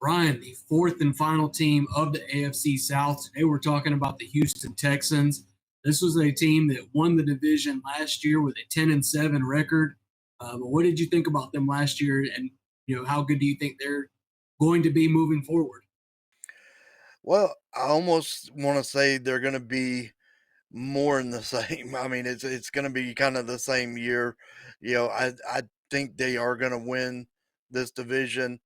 Ryan, the fourth and final team of the AFC South. Today we're talking about the Houston Texans. This was a team that won the division last year with a 10-7 record. But what did you think about them last year, and how good do you think they're going to be moving forward? Well, I almost want to say they're going to be more in the same. I mean, it's going to be kind of the same year. I think they are going to win this division.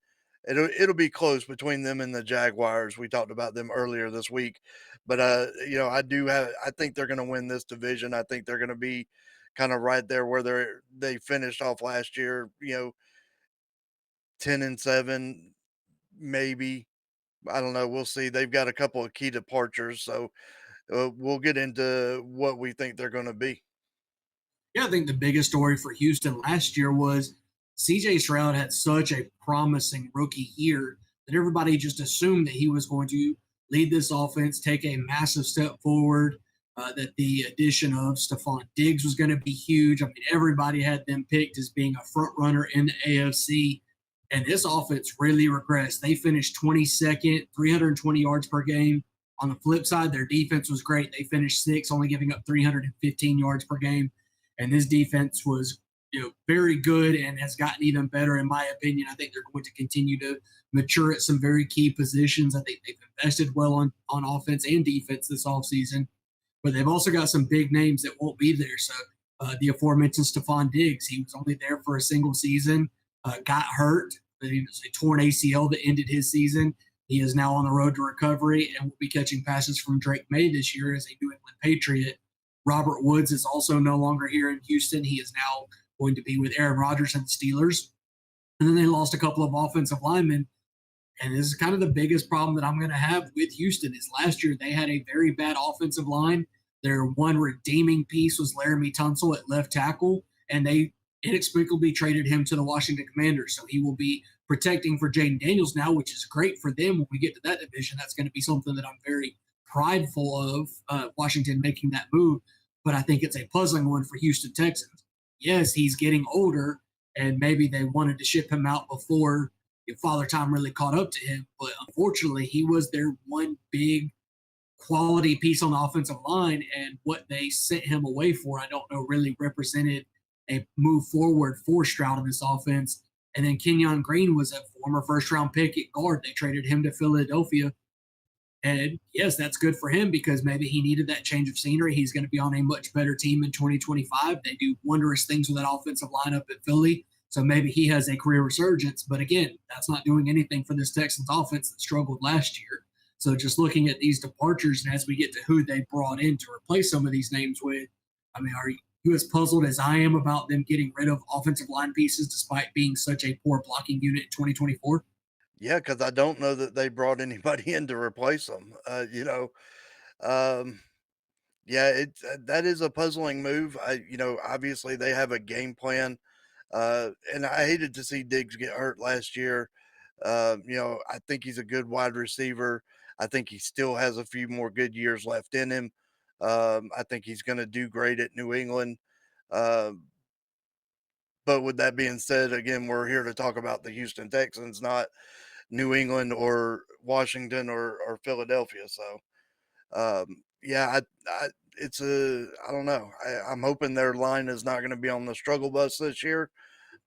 It'll be close between them and the Jaguars. We talked about them earlier this week, but I think they're going to win this division. I think they're going to be kind of right there where they finished off last year. 10-7, maybe. I don't know. We'll see. They've got a couple of key departures, so we'll get into what we think they're going to be. Yeah, I think the biggest story for Houston last year was CJ Stroud had such a promising rookie year that everybody just assumed that he was going to lead this offense, take a massive step forward, that the addition of Stephon Diggs was going to be huge. I mean, everybody had them picked as being a front runner in the AFC. And this offense really regressed. They finished 22nd, 320 yards per game. On the flip side, their defense was great. They finished sixth, only giving up 315 yards per game. And this defense was very good and has gotten even better, in my opinion. I think they're going to continue to mature at some very key positions. I think they've invested well on offense and defense this offseason. But they've also got some big names that won't be there. So the aforementioned Stephon Diggs, he was only there for a single season, got hurt. It was a torn ACL that ended his season. He is now on the road to recovery and will be catching passes from Drake May this year as a New England Patriot. Robert Woods is also no longer here in Houston. He is now going to be with Aaron Rodgers and the Steelers. And then they lost a couple of offensive linemen. And this is kind of the biggest problem that I'm going to have with Houston is last year they had a very bad offensive line. Their one redeeming piece was Laramie Tunsil at left tackle, and they inexplicably traded him to the Washington Commanders. So he will be protecting for Jaden Daniels now, which is great for them when we get to that division. That's going to be something that I'm very prideful of, Washington making that move. But I think it's a puzzling one for Houston Texans. Yes, he's getting older, and maybe they wanted to ship him out before Father Time really caught up to him. But unfortunately, he was their one big quality piece on the offensive line, and what they sent him away for, I don't know, really represented a move forward for Stroud in this offense. And then Kenyon Green was a former first-round pick at guard. They traded him to Philadelphia. And yes, that's good for him because maybe he needed that change of scenery. He's going to be on a much better team in 2025. They do wondrous things with that offensive lineup at Philly. So maybe he has a career resurgence. But again, that's not doing anything for this Texans offense that struggled last year. So just looking at these departures and as we get to who they brought in to replace some of these names with, I mean, are you as puzzled as I am about them getting rid of offensive line pieces despite being such a poor blocking unit in 2024? Yeah, because I don't know that they brought anybody in to replace them. Um, yeah, that is a puzzling move. Obviously they have a game plan, and I hated to see Diggs get hurt last year. I think he's a good wide receiver. I think he still has a few more good years left in him. I think he's going to do great at New England. Um, but with that being said, again, we're here to talk about the Houston Texans, not New England or Washington or Philadelphia. So, yeah, I don't know. I'm hoping their line is not going to be on the struggle bus this year,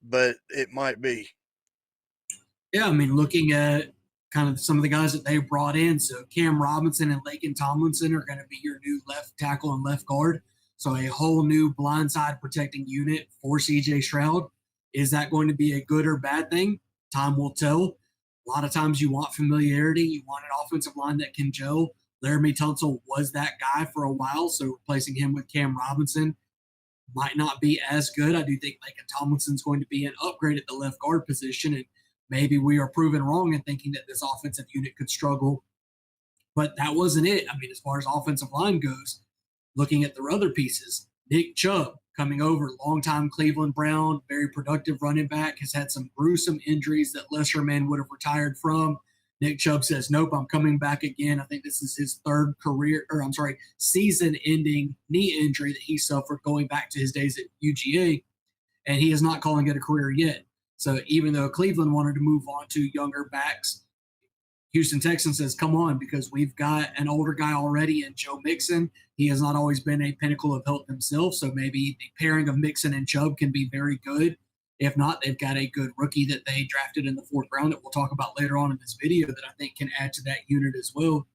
but it might be. Yeah, I mean, looking at kind of some of the guys that they brought in, so Cam Robinson and Lakin Tomlinson are going to be your new left tackle and left guard. So a whole new blindside protecting unit for CJ Stroud. Is that going to be a good or bad thing? Time will tell. A lot of times you want familiarity. You want an offensive line that can gel. Laramie Tunsil was that guy for a while, so replacing him with Cam Robinson might not be as good. I do think Lakin Tomlinson's going to be an upgrade at the left guard position, and maybe we are proven wrong in thinking that this offensive unit could struggle. But that wasn't it. I mean, as far as offensive line goes, looking at their other pieces, Nick Chubb coming over, longtime Cleveland Brown, very productive running back, has had some gruesome injuries that lesser men would have retired from. Nick Chubb says, nope, I'm coming back again. I think this is his season-ending knee injury that he suffered going back to his days at UGA, and he is not calling it a career yet. So even though Cleveland wanted to move on to younger backs, Houston Texans says, come on, because we've got an older guy already in Joe Mixon. He has not always been a pinnacle of health himself. So maybe the pairing of Mixon and Chubb can be very good. If not, they've got a good rookie that they drafted in the fourth round that we'll talk about later on in this video that I think can add to that unit as well.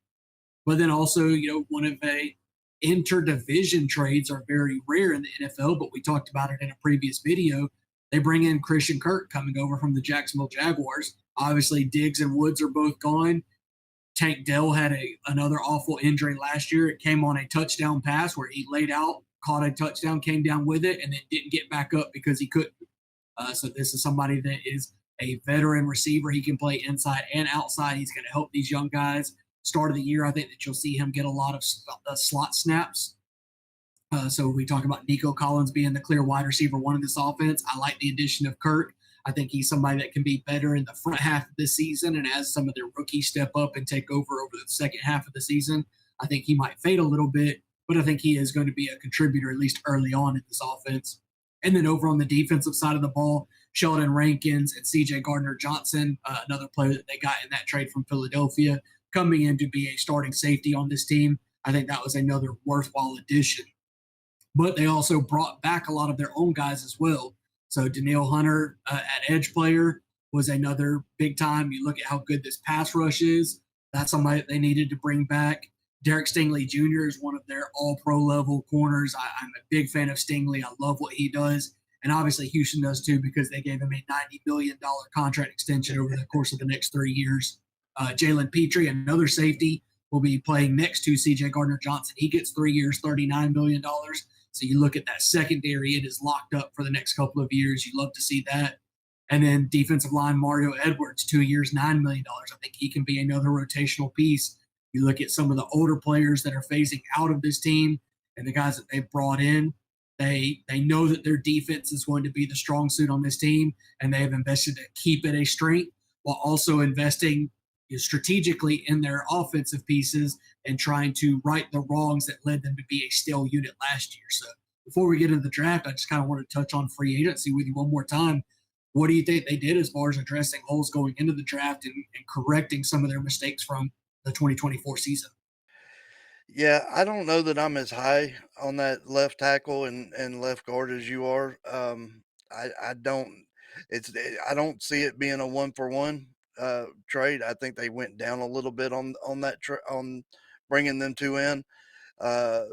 But then also, one of a interdivision trades are very rare in the NFL, but we talked about it in a previous video. They bring in Christian Kirk coming over from the Jacksonville Jaguars. Obviously, Diggs and Woods are both gone. Tank Dell had another awful injury last year. It came on a touchdown pass where he laid out, caught a touchdown, came down with it, and then didn't get back up because he couldn't. So this is somebody that is a veteran receiver. He can play inside and outside. He's going to help these young guys. Start of the year, I think that you'll see him get a lot of slot snaps. So we talk about Nico Collins being the clear wide receiver one in this offense. I like the addition of Kirk. I think he's somebody that can be better in the front half of this season. And as some of their rookies step up and take over the second half of the season, I think he might fade a little bit, but I think he is going to be a contributor, at least early on in this offense. And then over on the defensive side of the ball, Sheldon Rankins and CJ Gardner-Johnson, another player that they got in that trade from Philadelphia, coming in to be a starting safety on this team. I think that was another worthwhile addition. But they also brought back a lot of their own guys as well. So Danielle Hunter at edge player was another big time. You look at how good this pass rush is. That's somebody that they needed to bring back. Derek Stingley Jr. is one of their all-pro level corners. I'm a big fan of Stingley. I love what he does. And obviously Houston does too, because they gave him a $90 million contract extension over the course of the next 3 years. Jalen Petrie, another safety, will be playing next to CJ Gardner-Johnson. He gets 3 years, $39 million. So you look at that secondary, it is locked up for the next couple of years. You love to see that. And then defensive line Mario Edwards, 2 years, $9 million. I think he can be another rotational piece. You look at some of the older players that are phasing out of this team and the guys that they've brought in. They know that their defense is going to be the strong suit on this team, and they have invested to keep it a strength while also investing strategically in their offensive pieces and trying to right the wrongs that led them to be a stale unit last year. So before we get into the draft, I just kind of want to touch on free agency with you one more time. What do you think they did as far as addressing holes going into the draft and correcting some of their mistakes from the 2024 season? Yeah, I don't know that I'm as high on that left tackle and left guard as you are. I don't. I don't see it being a one for one trade. I think they went down a little bit on that on bringing them two in. Uh,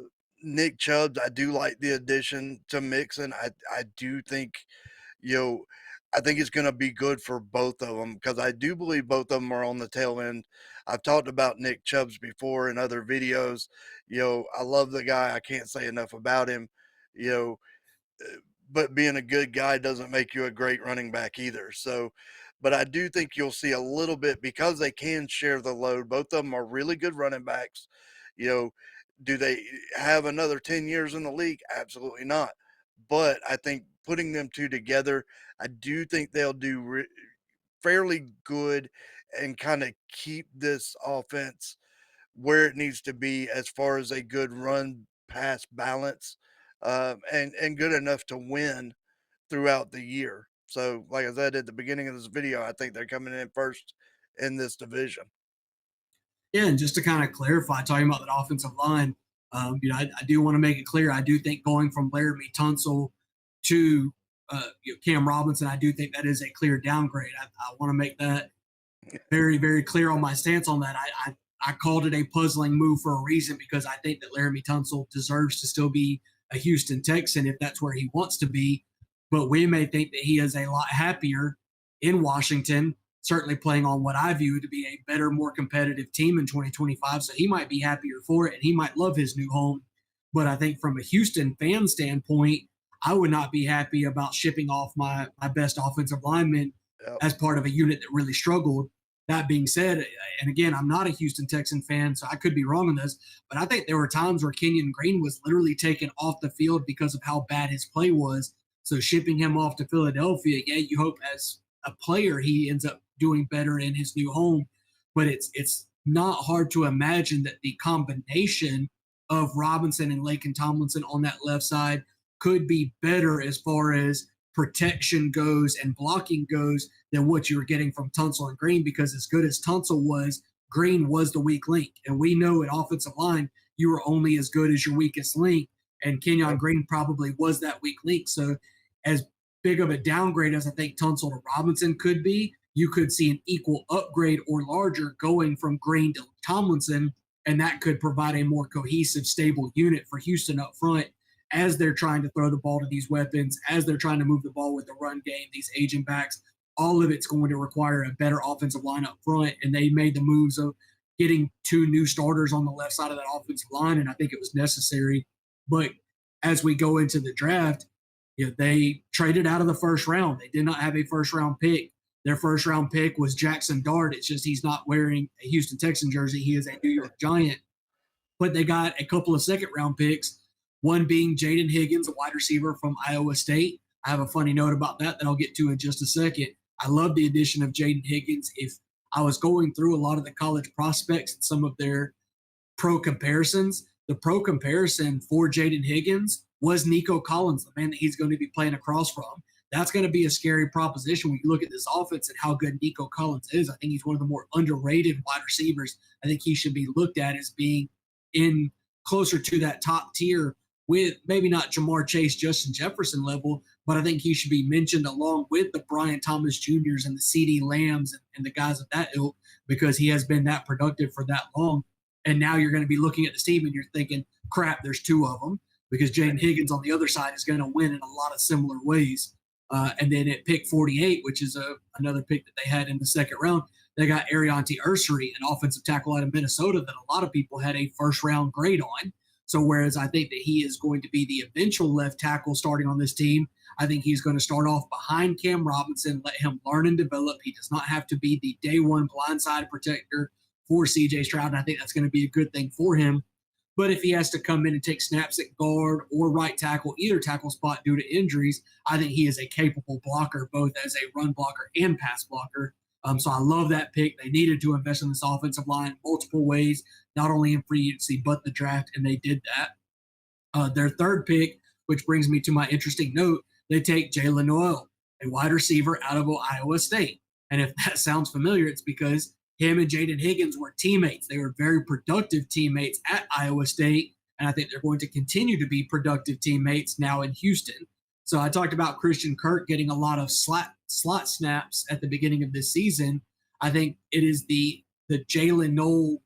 Nick Chubb, I do like the addition to Mixon. I do think, you know, I think it's going to be good for both of them because I do believe both of them are on the tail end. I've talked about Nick Chubbs before in other videos. I love the guy. I can't say enough about him. You know, but being a good guy doesn't make you a great running back either. So, but I do think you'll see a little bit because they can share the load. Both of them are really good running backs. You know, do they have another 10 years in the league? Absolutely not. But I think putting them two together, I do think they'll do fairly good and kind of keep this offense where it needs to be as far as a good run pass balance, and good enough to win throughout the year. So, like I said at the beginning of this video, I think they're coming in first in this division. Yeah, and just to kind of clarify, talking about that offensive line, I do want to make it clear. I do think going from Laramie Tunsil to Cam Robinson, I do think that is a clear downgrade. I want to make that very, very clear on my stance on that. I called it a puzzling move for a reason because I think that Laramie Tunsil deserves to still be a Houston Texan if that's where he wants to be. But we may think that he is a lot happier in Washington, certainly playing on what I view to be a better, more competitive team in 2025. So he might be happier for it and he might love his new home. But I think from a Houston fan standpoint, I would not be happy about shipping off my best offensive lineman Yep. as part of a unit that really struggled. That being said, and again, I'm not a Houston Texan fan, so I could be wrong on this, but I think there were times where Kenyon Green was literally taken off the field because of how bad his play was. So shipping him off to Philadelphia, yeah, you hope as a player he ends up doing better in his new home, but it's not hard to imagine that the combination of Robinson and Laken Tomlinson on that left side could be better as far as protection goes and blocking goes than what you were getting from Tunsil and Green, because as good as Tunsil was, Green was the weak link. And we know at offensive line, you are only as good as your weakest link. And Kenyon Yep. Green probably was that weak link. So, as big of a downgrade as I think Tunsil to Robinson could be, you could see an equal upgrade or larger going from Green to Tomlinson. And that could provide a more cohesive, stable unit for Houston up front as they're trying to throw the ball to these weapons, as they're trying to move the ball with the run game, these aging backs. All of it's going to require a better offensive line up front. And they made the moves of getting two new starters on the left side of that offensive line. And I think it was necessary. But as we go into the draft, they traded out of the first round. They did not have a first round pick. Their first round pick was Jackson Dart. It's just he's not wearing a Houston Texan jersey. He is a New York Giant. But they got a couple of second round picks, one being Jaden Higgins, a wide receiver from Iowa State. I have a funny note about that I'll get to in just a second. I love the addition of Jaden Higgins. If I was going through a lot of the college prospects and some of their pro comparisons, the pro comparison for Jaden Higgins was Nico Collins, the man that he's going to be playing across from. That's going to be a scary proposition when you look at this offense and how good Nico Collins is. I think he's one of the more underrated wide receivers. I think he should be looked at as being in closer to that top tier with maybe not Jamar Chase, Justin Jefferson level, but I think he should be mentioned along with the Brian Thomas Jr.'s and the CD Lambs and the guys of that ilk because he has been that productive for that long. And now you're going to be looking at this team and you're thinking, crap, there's two of them because Jaden Higgins on the other side is going to win in a lot of similar ways. And then at pick 48, which is another pick that they had in the second round, they got Ariante Ursery, an offensive tackle out of Minnesota that a lot of people had a first round grade on. So whereas I think that he is going to be the eventual left tackle starting on this team, I think he's going to start off behind Cam Robinson, let him learn and develop. He does not have to be the day one blindside protector for CJ Stroud. And I think that's going to be a good thing for him. But if he has to come in and take snaps at guard or right tackle, either tackle spot due to injuries, I think he is a capable blocker, both as a run blocker and pass blocker. So I love that pick. They needed to invest in this offensive line in multiple ways, not only in free agency, but the draft, and they did that. Their third pick, which brings me to my interesting note, they take Jalen Noel, a wide receiver out of Iowa State. And if that sounds familiar, it's because him and Jaden Higgins were teammates. They were very productive teammates at Iowa State, and I think they're going to continue to be productive teammates now in Houston. So I talked about Christian Kirk getting a lot of slot snaps at the beginning of this season. I think it is the Jalen Noel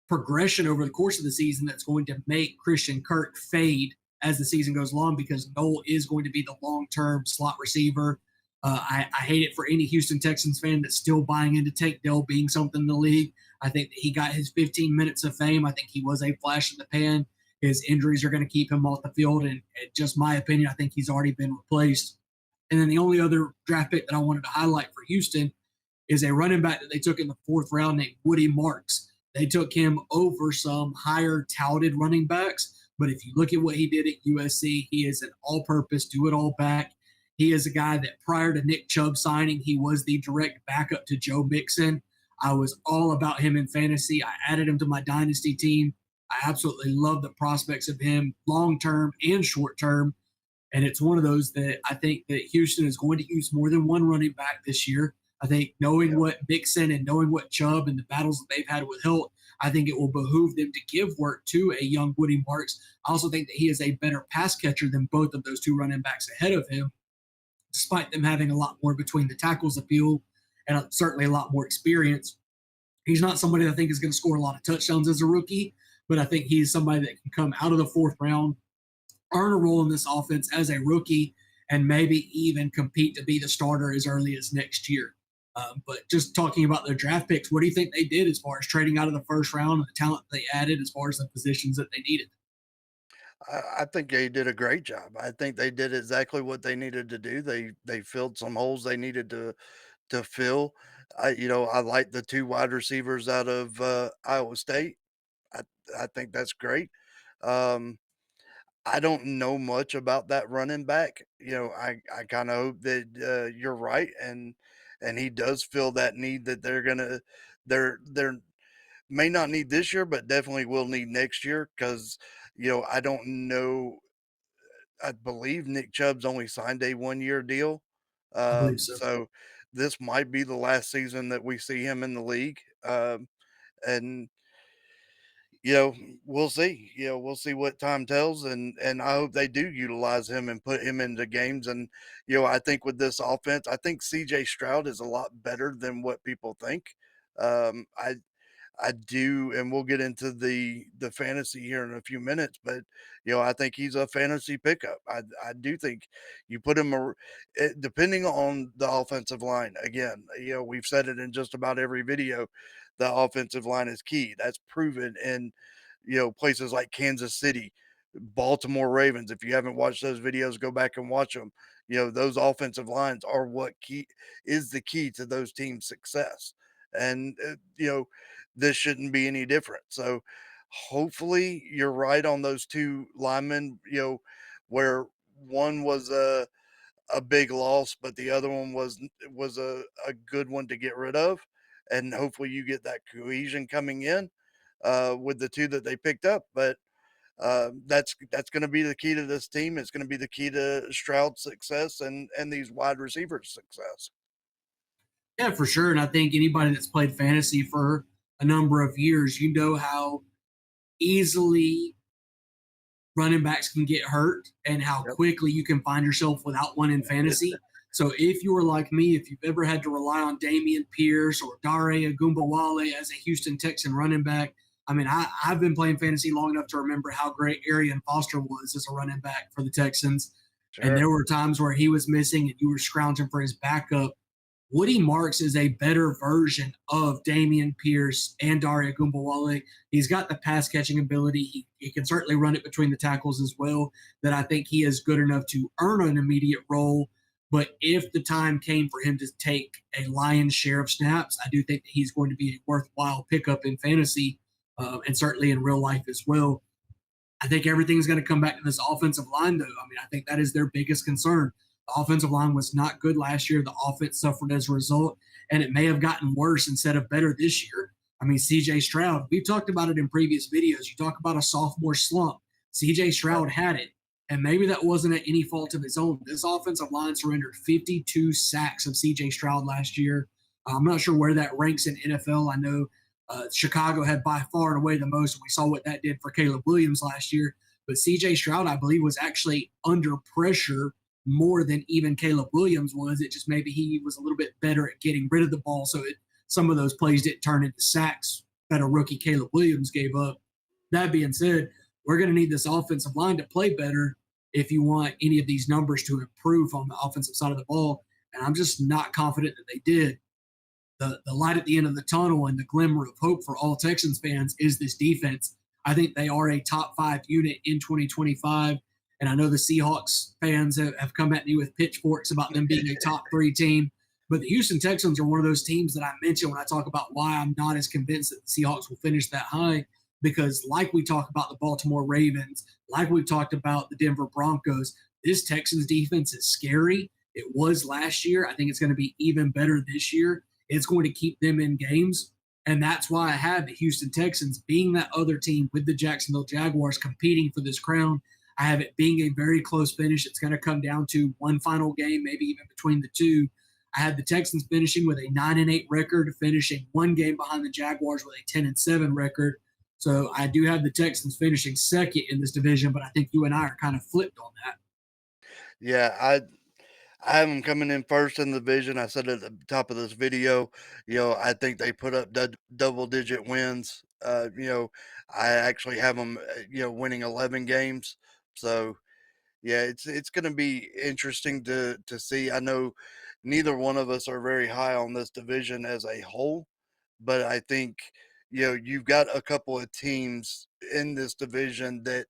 progression over the course of the season that's going to make Christian Kirk fade as the season goes along because Noel is going to be the long-term slot receiver. I hate it for any Houston Texans fan that's still buying into Tank Dell being something in the league. I think that he got his 15 minutes of fame. I think he was a flash in the pan. His injuries are going to keep him off the field. And just my opinion, I think he's already been replaced. And then the only other draft pick that I wanted to highlight for Houston is a running back that they took in the fourth round named Woody Marks. They took him over some higher touted running backs. But if you look at what he did at USC, he is an all purpose, do it all back. He is a guy that prior to Nick Chubb signing, he was the direct backup to Joe Mixon. I was all about him in fantasy. I added him to my dynasty team. I absolutely love the prospects of him long term and short term. And it's one of those that I think that Houston is going to use more than one running back this year. I think knowing what Mixon and knowing what Chubb and the battles that they've had with Hilt, I think it will behoove them to give work to a young Woody Marks. I also think that he is a better pass catcher than both of those two running backs ahead of him, despite them having a lot more between the tackles appeal and certainly a lot more experience. He's not somebody that I think is going to score a lot of touchdowns as a rookie, but I think he's somebody that can come out of the fourth round, earn a role in this offense as a rookie, and maybe even compete to be the starter as early as next year. But just talking about their draft picks, what do you think they did as far as trading out of the first round and the talent they added as far as the positions that they needed? I think they did a great job. I think they did exactly what they needed to do. They filled some holes they needed to fill. I like the two wide receivers out of Iowa State. I I think that's great. Um, I don't know much about that running back. I kind of hope that you're right, and he does fill that need that they're may not need this year, but definitely will need next year because I don't know. I believe Nick Chubb's only signed a 1 year deal, I believe so. so this might be the last season that we see him in the league. And we'll see. We'll see what time tells, and I hope they do utilize him and put him into games. And I think with this offense, I think CJ Stroud is a lot better than what people think. I do, and we'll get into the fantasy here in a few minutes, but I think he's a fantasy pickup. I do think you put him depending on the offensive line. Again, we've said it in just about every video. The offensive line is key. That's proven in places like Kansas City, Baltimore Ravens. If you haven't watched those videos, go back and watch them. Those offensive lines are what key is the key to those teams' success. And this shouldn't be any different. So hopefully you're right on those two linemen, where one was a big loss, but the other one was a good one to get rid of. And hopefully you get that cohesion coming in with the two that they picked up. But that's going to be the key to this team. It's going to be the key to Stroud's success and these wide receivers' success. Yeah, for sure. And I think anybody that's played fantasy for a number of years, you know how easily running backs can get hurt and how Yep. quickly you can find yourself without one in fantasy. So if you were like me, if you've ever had to rely on Damian Pierce or Dare Agumbawale as a Houston Texan running back, I mean, I've been playing fantasy long enough to remember how great Arian Foster was as a running back for the Texans. And Sure. there were times where he was missing and you were scrounging for his backup. Woody Marks is a better version of Damian Pierce and Dare Agumbawale. He's got the pass catching ability. He can certainly run it between the tackles as well. That I think he is good enough to earn an immediate role. But if the time came for him to take a lion's share of snaps, I do think that he's going to be a worthwhile pickup in fantasy and certainly in real life as well. I think everything's going to come back to this offensive line, though. I mean, I think that is their biggest concern. The offensive line was not good last year. The offense suffered as a result, and it may have gotten worse instead of better this year. I mean, CJ Stroud, we've talked about it in previous videos. You talk about a sophomore slump. CJ Stroud had it, and maybe that wasn't at any fault of his own. This offensive line surrendered 52 sacks of CJ Stroud last year. I'm not sure where that ranks in NFL. I know Chicago had by far and away the most. We saw what that did for Caleb Williams last year. But CJ Stroud, I believe, was actually under pressure more than even Caleb Williams was. It just maybe he was a little bit better at getting rid of the ball. So some of those plays didn't turn into sacks that a rookie Caleb Williams gave up. That being said, we're going to need this offensive line to play better if you want any of these numbers to improve on the offensive side of the ball. And I'm just not confident that they did. The light at the end of the tunnel and the glimmer of hope for all Texans fans is this defense. I think they are a top 5 unit in 2025. And I know the Seahawks fans have come at me with pitchforks about them being a top 3 team. But the Houston Texans are one of those teams that I mentioned when I talk about why I'm not as convinced that the Seahawks will finish that high. Because like we talk about the Baltimore Ravens, like we've talked about the Denver Broncos, this Texans defense is scary. It was last year. I think it's going to be even better this year. It's going to keep them in games. And that's why I have the Houston Texans being that other team with the Jacksonville Jaguars competing for this crown. I have it being a very close finish. It's going to come down to one final game, maybe even between the two. I had the Texans finishing with a 9-8 record, finishing one game behind the Jaguars with a 10-7 record. So I do have the Texans finishing second in this division, but I think you and I are kind of flipped on that. Yeah, I have them coming in first in the division. I said at the top of this video, I think they put up double digit wins. I actually have them, winning 11 games. So yeah, it's going to be interesting to see. I know neither one of us are very high on this division as a whole, but I think you've got a couple of teams in this division that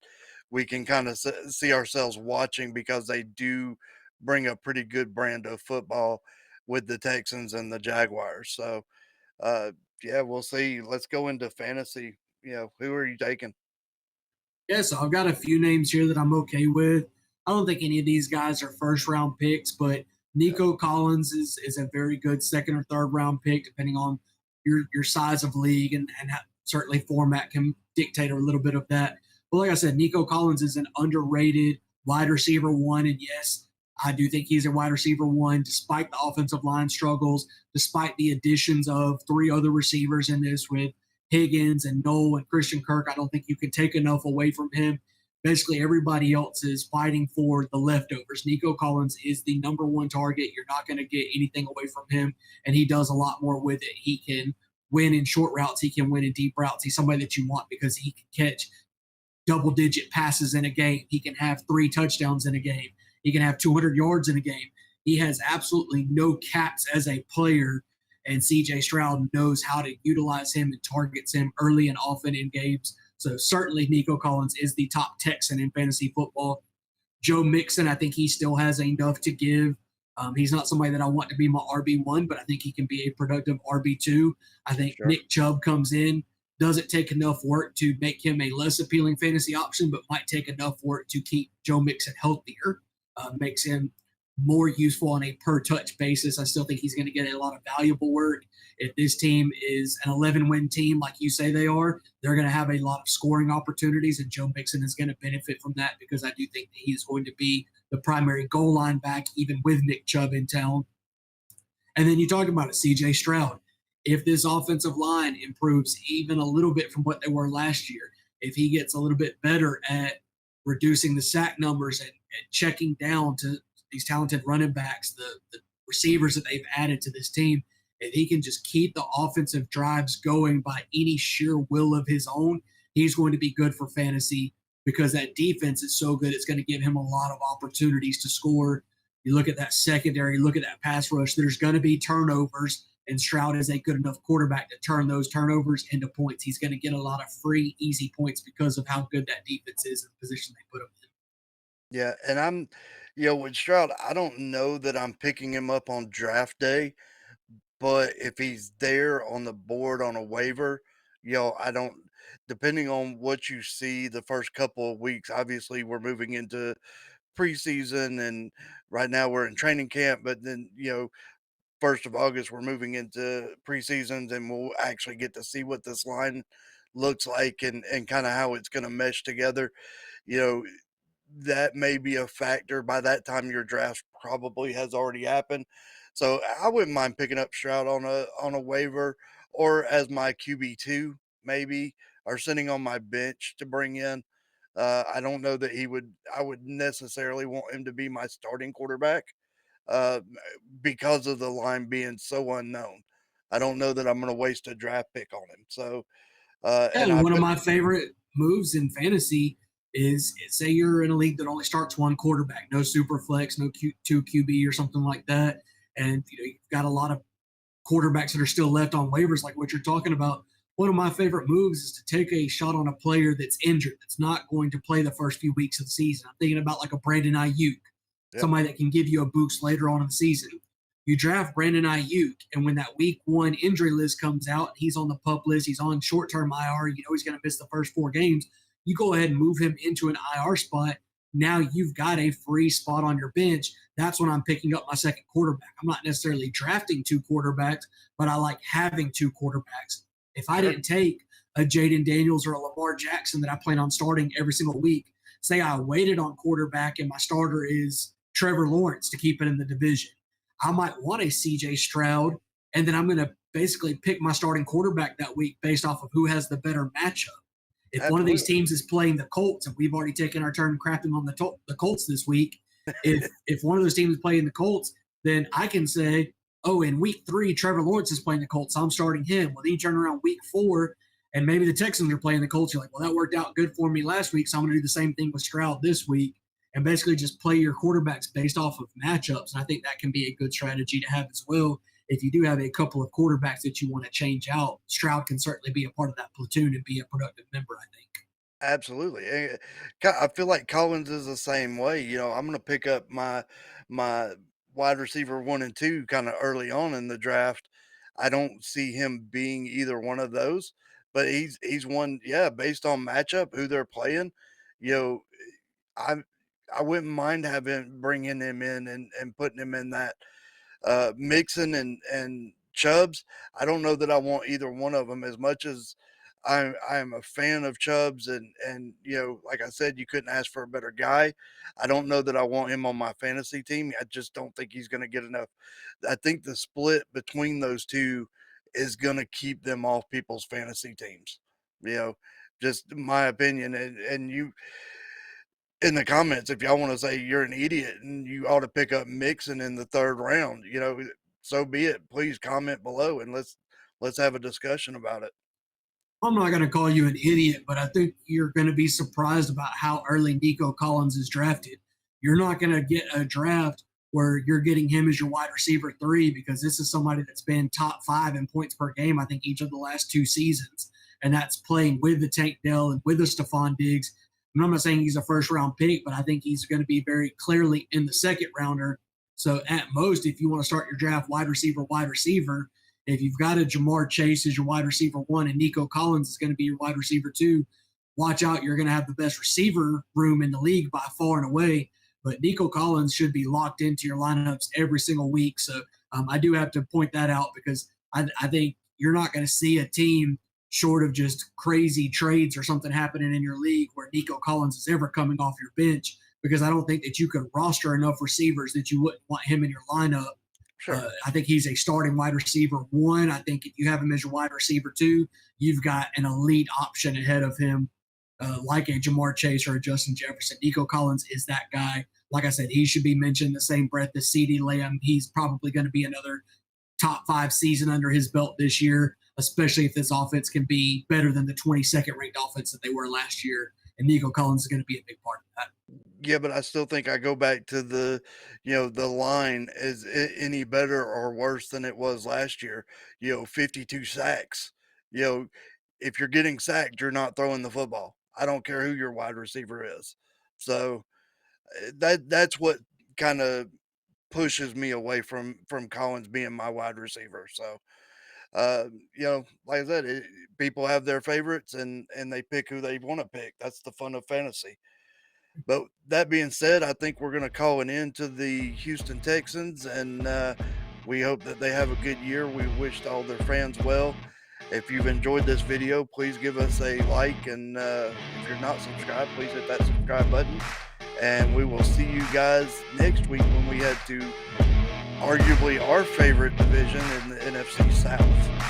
we can kind of see ourselves watching because they do bring a pretty good brand of football with the Texans and the Jaguars. So uh, yeah, we'll see. Let's go into fantasy. Who are you taking? Yeah, so I've got a few names here that I'm okay with. I don't think any of these guys are first round picks, but Nico Collins is a very good second or third round pick, depending on your size of league and certainly format can dictate a little bit of that. But like I said, Nico Collins is an underrated wide receiver one, and yes, I do think he's a wide receiver one, despite the offensive line struggles, despite the additions of 3 other receivers in this with Higgins and Noel and Christian Kirk. I don't think you can take enough away from him. Basically, everybody else is fighting for the leftovers. Nico Collins is the number one target. You're not going to get anything away from him, and he does a lot more with it. He can win in short routes. He can win in deep routes. He's somebody that you want because he can catch double digit passes in a game. He can have 3 touchdowns in a game. He can have 200 yards in a game. He has absolutely no caps as a player, and CJ Stroud knows how to utilize him and targets him early and often in games. So certainly Nico Collins is the top Texan in fantasy football. Joe Mixon, I think he still has enough to give. He's not somebody that I want to be my RB1, but I think he can be a productive RB2. I think Sure. Nick Chubb comes in, doesn't take enough work to make him a less appealing fantasy option, but might take enough work to keep Joe Mixon healthier, makes him more useful on a per touch basis. I still think he's going to get a lot of valuable work. If this team is an 11-win team, like you say they are, they're going to have a lot of scoring opportunities, and Joe Mixon is going to benefit from that because I do think that he's going to be the primary goal line back, even with Nick Chubb in town. And then you talk about it, CJ Stroud. If this offensive line improves even a little bit from what they were last year, if he gets a little bit better at reducing the sack numbers and checking down to these talented running backs, the receivers that they've added to this team, if he can just keep the offensive drives going by any sheer will of his own, he's going to be good for fantasy because that defense is so good. It's going to give him a lot of opportunities to score. You look at that secondary, look at that pass rush, there's going to be turnovers, and Stroud is a good enough quarterback to turn those turnovers into points. He's going to get a lot of free, easy points because of how good that defense is and the position they put him in. Yeah, and with Stroud, I don't know that I'm picking him up on draft day, but if he's there on the board on a waiver, I don't, depending on what you see the first couple of weeks, obviously we're moving into preseason and right now we're in training camp, but then, 1st of August, we're moving into preseasons and we'll actually get to see what this line looks like and kind of how it's going to mesh together. You know, that may be a factor. By that time, your draft probably has already happened. So I wouldn't mind picking up Stroud on a waiver or as my QB2 maybe, or sitting on my bench to bring in. I don't know that I would necessarily want him to be my starting quarterback uh, because of the line being so unknown. I don't know that I'm going to waste a draft pick on him. So, Yeah, and and I one of feel, my favorite moves in fantasy is say you're in a league that only starts one quarterback, no super flex, no two QB or something like that, and you've got a lot of quarterbacks that are still left on waivers, like what you're talking about. One of my favorite moves is to take a shot on a player that's injured, that's not going to play the first few weeks of the season. I'm thinking about like a Brandon Ayuk, yep, somebody that can give you a boost later on in the season. You draft Brandon Ayuk, and when that week 1 injury list comes out, and he's on the pup list, he's on short-term IR, you know he's going to miss the first 4 games. You go ahead and move him into an IR spot. Now you've got a free spot on your bench. That's when I'm picking up my second quarterback. I'm not necessarily drafting 2 quarterbacks, but I like having 2 quarterbacks. If I sure, didn't take a Jaden Daniels or a Lamar Jackson that I plan on starting every single week, say I waited on quarterback and my starter is Trevor Lawrence to keep it in the division, I might want a CJ Stroud, and then I'm going to basically pick my starting quarterback that week based off of who has the better matchup. If one of these absolutely. teams is playing the Colts, and we've already taken our turn crapping on the Colts this week, if one of those teams is playing the Colts, then I can say, oh, in week 3, Trevor Lawrence is playing the Colts, so I'm starting him. Well, then you turn around week 4, and maybe the Texans are playing the Colts. You're like, well, that worked out good for me last week, so I'm going to do the same thing with Stroud this week, and basically just play your quarterbacks based off of matchups. And I think that can be a good strategy to have as well. If you do have a couple of quarterbacks that you want to change out, Stroud can certainly be a part of that platoon and be a productive member, I think. Absolutely. I feel like Collins is the same way. I'm going to pick up my wide receiver 1 and 2 kind of early on in the draft. I don't see him being either one of those, but he's one, yeah, based on matchup, who they're playing. You know, I I wouldn't mind having bringing him in and putting him in that Mixon and Chubbs. I don't know that I want either one of them as much as I am a fan of Chubbs and like I said, you couldn't ask for a better guy. I don't know that I want him on my fantasy team. I just don't think he's going to get enough. I think the split between those two is going to keep them off people's fantasy teams. You know, just my opinion. And you in the comments, if y'all want to say you're an idiot and you ought to pick up Mixon in the 3rd round, you know, so be it. Please comment below and let's have a discussion about it. I'm not going to call you an idiot, but I think you're going to be surprised about how early Nico Collins is drafted. You're not going to get a draft where you're getting him as your wide receiver 3 because this is somebody that's been top 5 in points per game, I think, each of the last 2 seasons. And that's playing with the Tank Dell and with the Stephon Diggs. I'm not saying he's a first round pick, but I think he's going to be very clearly in the 2nd rounder. So at most, if you want to start your draft wide receiver, if you've got a Jamar Chase as your wide receiver 1 and Nico Collins is going to be your wide receiver 2, watch out. You're going to have the best receiver room in the league by far and away. But Nico Collins should be locked into your lineups every single week. So I do have to point that out because I think you're not going to see a team short of just crazy trades or something happening in your league where Nico Collins is ever coming off your bench, because I don't think that you could roster enough receivers that you wouldn't want him in your lineup. Sure. I think he's a starting wide receiver 1. I think if you have him as your wide receiver 2, you've got an elite option ahead of him, like a Jamar Chase or a Justin Jefferson. Nico Collins is that guy. Like I said, he should be mentioned in the same breath as CeeDee Lamb. He's probably going to be another top 5 season under his belt this year, especially if this offense can be better than the 22nd ranked offense that they were last year. And Nico Collins is going to be a big part of that. Yeah, but I still think I go back to the, you know, the line is any better or worse than it was last year. 52 sacks. If you're getting sacked, you're not throwing the football. I don't care who your wide receiver is. So that's what kind of pushes me away from Collins being my wide receiver. So like I said, people have their favorites and they pick who they want to pick. That's the fun of fantasy. But that being said, I think we're going to call an end to the Houston Texans, and we hope that they have a good year. We wish all their fans well. If you've enjoyed this video, please give us a like, and if you're not subscribed, please hit that subscribe button. And we will see you guys next week when we head to arguably our favorite division in the NFC South.